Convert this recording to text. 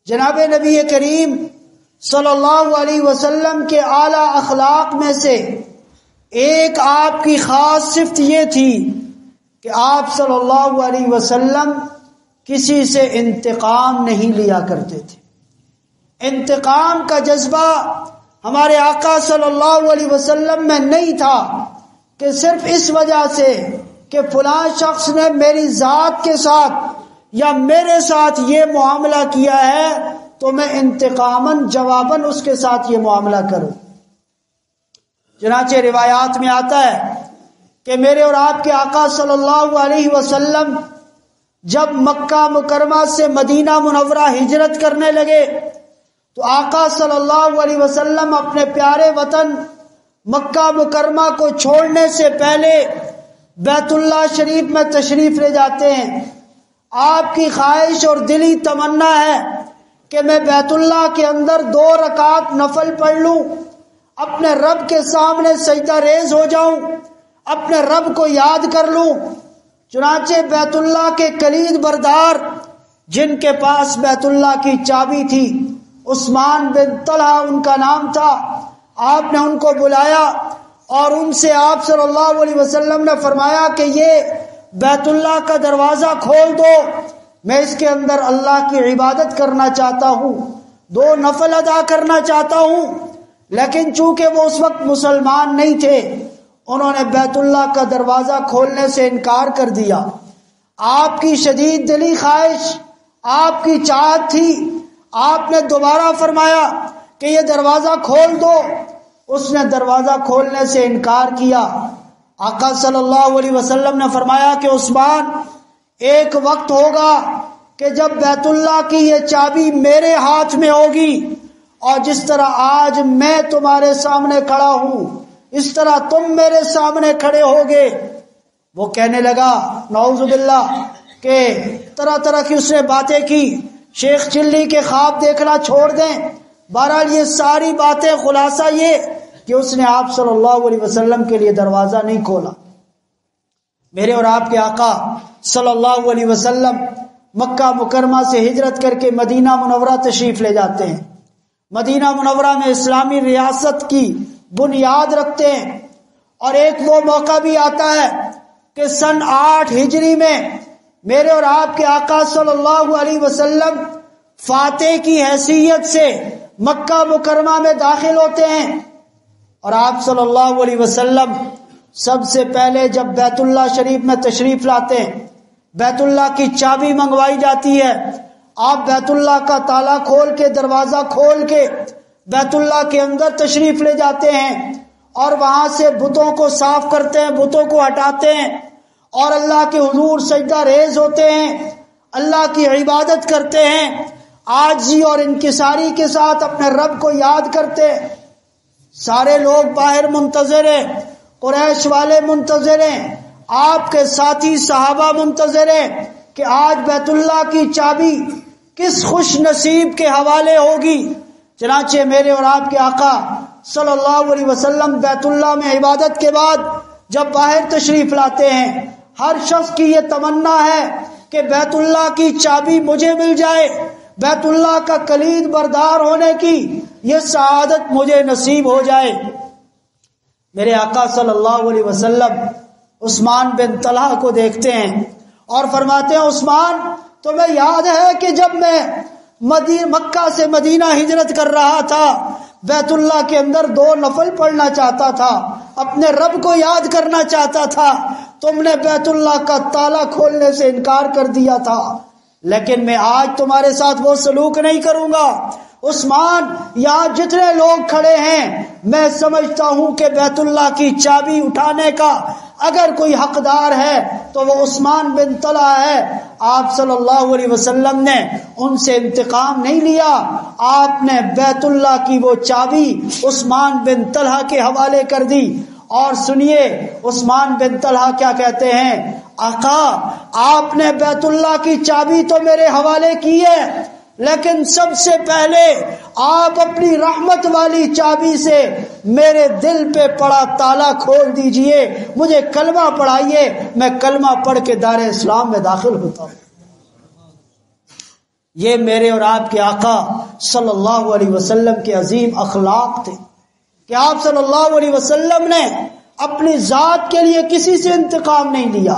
جناب نبی کریم صلی اللہ علیہ وسلم کے اعلیٰ اخلاق میں سے ایک آپ کی خاص صفت یہ تھی کہ آپ صلی اللہ علیہ وسلم کسی سے انتقام نہیں لیا کرتے تھے۔ انتقام کا جذبہ ہمارے آقا صلی اللہ علیہ وسلم میں نہیں تھا کہ صرف اس وجہ سے کہ فلاں شخص نے میری ذات کے ساتھ یا میرے ساتھ یہ معاملہ کیا ہے تو میں انتقاماً جواباً اس کے ساتھ یہ معاملہ کروں۔ چنانچہ روایات میں آتا ہے کہ میرے اور آپ کے آقا صلی اللہ علیہ وسلم جب مکہ مکرمہ سے مدینہ منورہ ہجرت کرنے لگے تو آقا صلی اللہ علیہ وسلم اپنے پیارے وطن مکہ مکرمہ کو چھوڑنے سے پہلے بیت اللہ شریف میں تشریف لے جاتے ہیں۔ آپ کی خواہش اور دلی تمنا ہے کہ میں بیت اللہ کے اندر 2 رکعت نفل پڑھ لوں، اپنے رب کے سامنے سجدہ ریز ہو جاؤں، اپنے رب کو یاد کر لوں۔ چنانچہ بیت اللہ کے کلید بردار جن کے پاس بیت اللہ کی چابی تھی، عثمان بن طلحہ ان کا نام تھا، آپ نے ان کو بلایا اور ان سے آپ صلی اللہ علیہ وسلم نے فرمایا کہ یہ بیت اللہ کا دروازہ کھول دو، میں اس کے اندر اللہ کی عبادت کرنا چاہتا ہوں، 2 نفل ادا کرنا چاہتا ہوں۔ لیکن چونکہ وہ اس وقت مسلمان نہیں تھے، انہوں نے بیت اللہ کا دروازہ کھولنے سے انکار کر دیا۔ آپ کی شدید دلی خواہش، آپ کی چاہت تھی، آپ نے دوبارہ فرمایا کہ یہ دروازہ کھول دو، اس نے دروازہ کھولنے سے انکار کیا۔ آقا صلی اللہ علیہ وسلم نے فرمایا کہ عثمان، ایک وقت ہوگا کہ جب بیت اللہ کی یہ چابی میرے ہاتھ میں ہوگی، اور جس طرح آج میں تمہارے سامنے کھڑا ہوں اس طرح تم میرے سامنے کھڑے ہوگے۔ وہ کہنے لگا نعوذ باللہ کہ طرح طرح کی اس نے باتیں کی، شیخ چلی کے خواب دیکھنا چھوڑ دیں۔ بہرحال یہ ساری باتیں خلاصہ یہ کہ اس نے آپ صلی اللہ علیہ وسلم کے لیے دروازہ نہیں کھولا۔ میرے اور آپ کے آقا صلی اللہ علیہ وسلم مکہ مکرمہ سے ہجرت کر کے مدینہ منورہ تشریف لے جاتے ہیں۔ مدینہ منورہ میں اسلامی ریاست کی بنیاد رکھتے ہیں، اور ایک وہ موقع بھی آتا ہے کہ سن 8 ہجری میں میرے اور آپ کے آقا صلی اللہ علیہ وسلم فاتح کی حیثیت سے مکہ مکرمہ میں داخل ہوتے ہیں، اور آپ صلی اللہ علیہ وسلم سب سے پہلے جب بیت اللہ شریف میں تشریف لاتے ہیں، بیت اللہ کی چابی منگوائی جاتی ہے، آپ بیت اللہ کا تالا کھول کے دروازہ کھول کے بیت اللہ کے اندر تشریف لے جاتے ہیں، اور وہاں سے بتوں کو صاف کرتے ہیں، بتوں کو ہٹاتے ہیں، اور اللہ کے حضور سجدہ ریز ہوتے ہیں، اللہ کی عبادت کرتے ہیں، عاجزی اور انکساری کے ساتھ اپنے رب کو یاد کرتے ہیں۔ سارے لوگ باہر منتظر ہیں، قریش والے منتظر ہیں، آپ کے ساتھی صحابہ منتظر ہیں کہ آج بیت اللہ کی چابی کس خوش نصیب کے حوالے ہوگی۔ چنانچہ میرے اور آپ کے آقا صلی اللہ علیہ وسلم بیت اللہ میں عبادت کے بعد جب باہر تشریف لاتے ہیں، ہر شخص کی یہ تمنا ہے کہ بیت اللہ کی چابی مجھے مل جائے، بیت اللہ کا کلید بردار ہونے کی یہ سعادت مجھے نصیب ہو جائے۔ میرے آقا صلی اللہ علیہ وسلم عثمان بن طلحہ کو دیکھتے ہیں اور فرماتے ہیں عثمان، تمہیں یاد ہے کہ جب میں مکہ سے مدینہ ہجرت کر رہا تھا، بیت اللہ کے اندر 2 نفل پڑھنا چاہتا تھا، اپنے رب کو یاد کرنا چاہتا تھا، تم نے بیت اللہ کا تالا کھولنے سے انکار کر دیا تھا، لیکن میں آج تمہارے ساتھ وہ سلوک نہیں کروں گا۔ عثمان، یہاں جتنے لوگ کھڑے ہیں میں سمجھتا ہوں کہ بیت اللہ کی چابی اٹھانے کا اگر کوئی حقدار ہے تو وہ عثمان بن طلحہ ہے۔ آپ صلی اللہ علیہ وسلم نے ان سے انتقام نہیں لیا، آپ نے بیت اللہ کی وہ چابی عثمان بن طلحہ کے حوالے کر دی۔ اور سنیے عثمان بن طلحہ کیا کہتے ہیں، آقا آپ نے بیت اللہ کی چابی تو میرے حوالے کی ہے، لیکن سب سے پہلے آپ اپنی رحمت والی چابی سے میرے دل پہ پڑا تالا کھول دیجئے، مجھے کلمہ پڑھائیے، میں کلمہ پڑھ کے دار اسلام میں داخل ہوتا ہوں۔ یہ میرے اور آپ کے آقا صلی اللہ علیہ وسلم کے عظیم اخلاق تھے کہ آپ صلی اللہ علیہ وسلم نے اپنی ذات کے لیے کسی سے انتقام نہیں لیا،